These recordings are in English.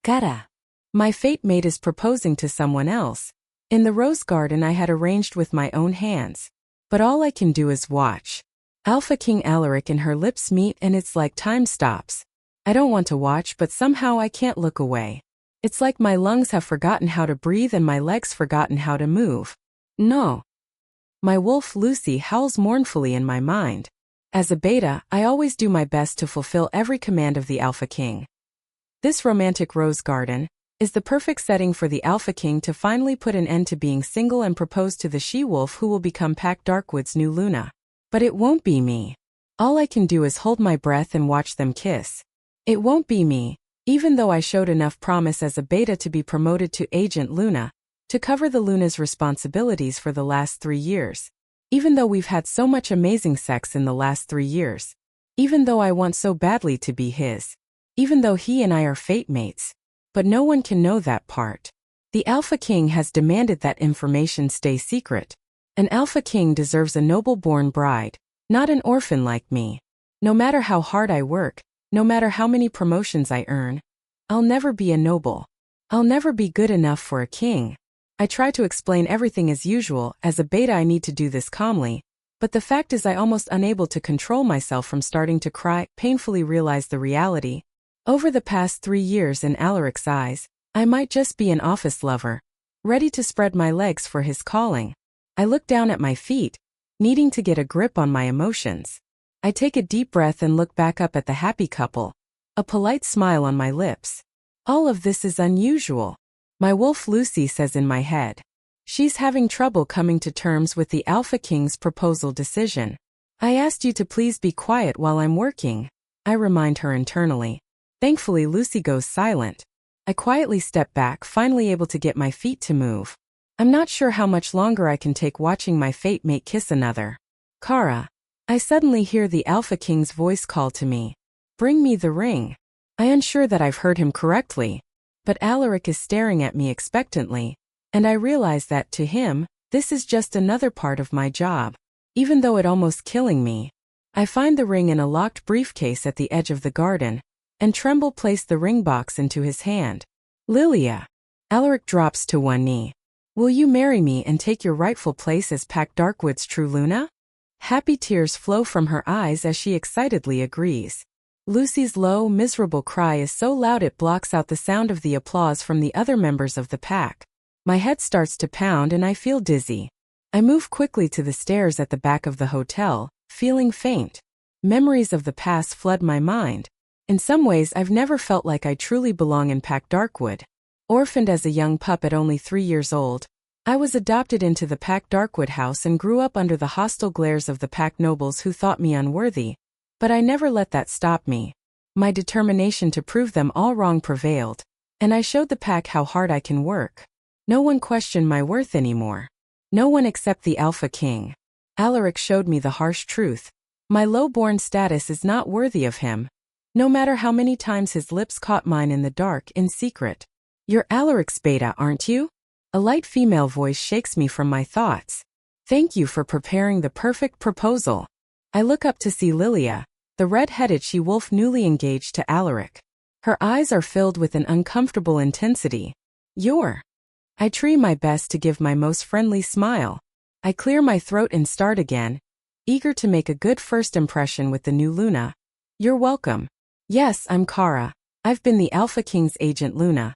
Cara. My fate mate is proposing to someone else. In the rose garden I had arranged with my own hands. But all I can do is watch. Alpha King Alaric and her lips meet and it's like time stops. I don't want to watch but somehow I can't look away. It's like my lungs have forgotten how to breathe and my legs forgotten how to move. No. My wolf Lucy howls mournfully in my mind. As a beta, I always do my best to fulfill every command of the Alpha King. This romantic rose garden is the perfect setting for the Alpha King to finally put an end to being single and propose to the she-wolf who will become Pack Darkwood's new Luna. But it won't be me. All I can do is hold my breath and watch them kiss. It won't be me, even though I showed enough promise as a beta to be promoted to Agent Luna, to cover the Luna's responsibilities for the last 3 years. Even though we've had so much amazing sex in the last 3 years. Even though I want so badly to be his. Even though he and I are fate mates. But no one can know that part. The Alpha King has demanded that information stay secret. An Alpha King deserves a noble-born bride, not an orphan like me. No matter how hard I work, no matter how many promotions I earn, I'll never be a noble. I'll never be good enough for a king. I try to explain everything as usual. As a beta I need to do this calmly, but the fact is I almost unable to control myself from starting to cry, painfully realize the reality. Over the past 3 years in Alaric's eyes, I might just be an office lover, ready to spread my legs for his calling. I look down at my feet, needing to get a grip on my emotions. I take a deep breath and look back up at the happy couple, a polite smile on my lips. All of this is unusual. My wolf Lucy says in my head. She's having trouble coming to terms with the Alpha King's proposal decision. I asked you to please be quiet while I'm working, I remind her internally. Thankfully Lucy goes silent. I quietly step back, finally able to get my feet to move. I'm not sure how much longer I can take watching my fate mate kiss another. Cara. I suddenly hear the Alpha King's voice call to me. Bring me the ring. I'm unsure that I've heard him correctly. But Alaric is staring at me expectantly, and I realize that, to him, this is just another part of my job. Even though it almost killing me. I find the ring in a locked briefcase at the edge of the garden, and tremble place the ring box into his hand. Lilia. Alaric drops to one knee. Will you marry me and take your rightful place as Pack Darkwood's true Luna? Happy tears flow from her eyes as she excitedly agrees. Lucy's low, miserable cry is so loud it blocks out the sound of the applause from the other members of the pack. My head starts to pound and I feel dizzy. I move quickly to the stairs at the back of the hotel, feeling faint. Memories of the past flood my mind. In some ways I've never felt like I truly belong in Pack Darkwood. Orphaned as a young pup at only 3 years old, I was adopted into the Pack Darkwood house and grew up under the hostile glares of the pack nobles who thought me unworthy. But I never let that stop me. My determination to prove them all wrong prevailed, and I showed the pack how hard I can work. No one questioned my worth anymore. No one except the Alpha King. Alaric showed me the harsh truth. My low-born status is not worthy of him. No matter how many times his lips caught mine in the dark, in secret. You're Alaric's beta, aren't you? A light female voice shakes me from my thoughts. Thank you for preparing the perfect proposal. I look up to see Lilia, the red-headed she-wolf newly engaged to Alaric. Her eyes are filled with an uncomfortable intensity. I try my best to give my most friendly smile. I clear my throat and start again, eager to make a good first impression with the new Luna. You're welcome. Yes, I'm Cara. I've been the Alpha King's agent Luna.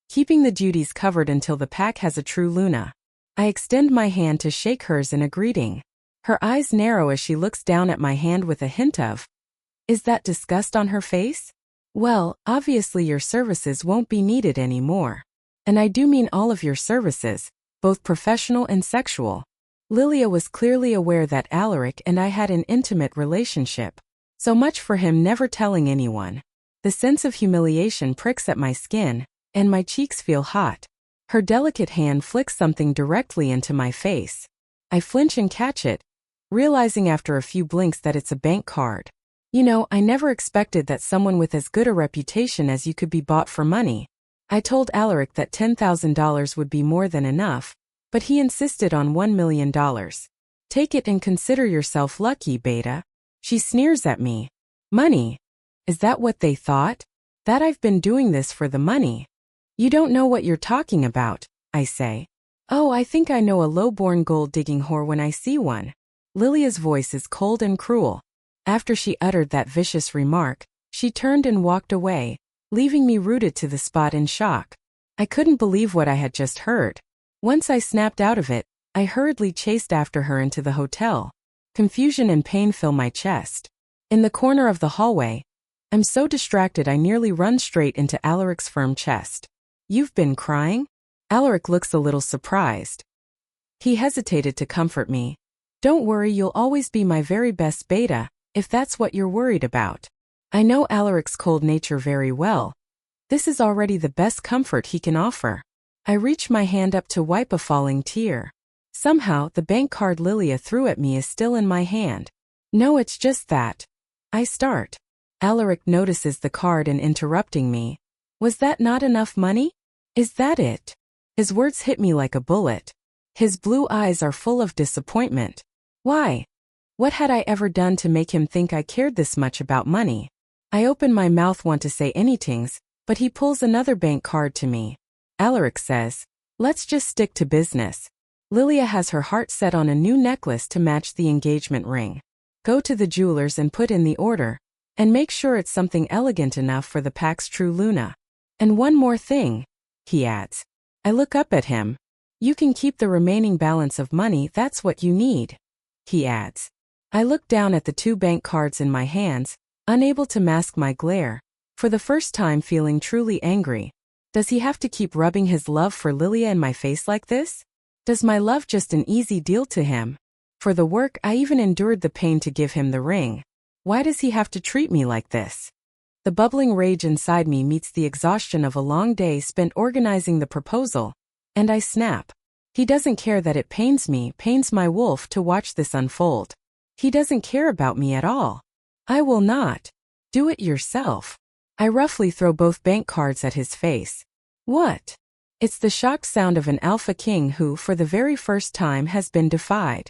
Keeping the duties covered until the pack has a true Luna. I extend my hand to shake hers in a greeting. Her eyes narrow as she looks down at my hand with a hint of, is that disgust on her face? Well, obviously your services won't be needed anymore. And I do mean all of your services, both professional and sexual. Lilia was clearly aware that Alaric and I had an intimate relationship. So much for him never telling anyone. The sense of humiliation pricks at my skin, and my cheeks feel hot. Her delicate hand flicks something directly into my face. I flinch and catch it, realizing after a few blinks that it's a bank card. You know, I never expected that someone with as good a reputation as you could be bought for money. I told Alaric that $10,000 would be more than enough, but he insisted on $1 million. Take it and consider yourself lucky, beta. She sneers at me. Money? Is that what they thought? That I've been doing this for the money? You don't know what you're talking about, I say. Oh, I think I know a low-born gold-digging whore when I see one. Lilia's voice is cold and cruel. After she uttered that vicious remark, she turned and walked away, leaving me rooted to the spot in shock. I couldn't believe what I had just heard. Once I snapped out of it, I hurriedly chased after her into the hotel. Confusion and pain fill my chest. In the corner of the hallway, I'm so distracted I nearly run straight into Alaric's firm chest. You've been crying? Alaric looks a little surprised. He hesitated to comfort me. Don't worry, you'll always be my very best beta, if that's what you're worried about. I know Alaric's cold nature very well. This is already the best comfort he can offer. I reach my hand up to wipe a falling tear. Somehow, the bank card Lilia threw at me is still in my hand. No, it's just that. I start. Alaric notices the card and interrupting me. Was that not enough money? Is that it? His words hit me like a bullet. His blue eyes are full of disappointment. Why? What had I ever done to make him think I cared this much about money? I open my mouth want to say anythings, but he pulls another bank card to me. Alaric says, let's just stick to business. Lilia has her heart set on a new necklace to match the engagement ring. Go to the jeweler's and put in the order, and make sure it's something elegant enough for the Pax True Luna. And one more thing, he adds. I look up at him. You can keep the remaining balance of money, that's what you need, he adds. I look down at the 2 bank cards in my hands, unable to mask my glare, for the first time feeling truly angry. Does he have to keep rubbing his love for Lilia in my face like this? Does my love just an easy deal to him? For the work, I even endured the pain to give him the ring. Why does he have to treat me like this? The bubbling rage inside me meets the exhaustion of a long day spent organizing the proposal, and I snap. He doesn't care that it pains me, pains my wolf to watch this unfold. He doesn't care about me at all. I will not. Do it yourself. I roughly throw both bank cards at his face. What? It's the shocked sound of an Alpha King who, for the very first time, has been defied.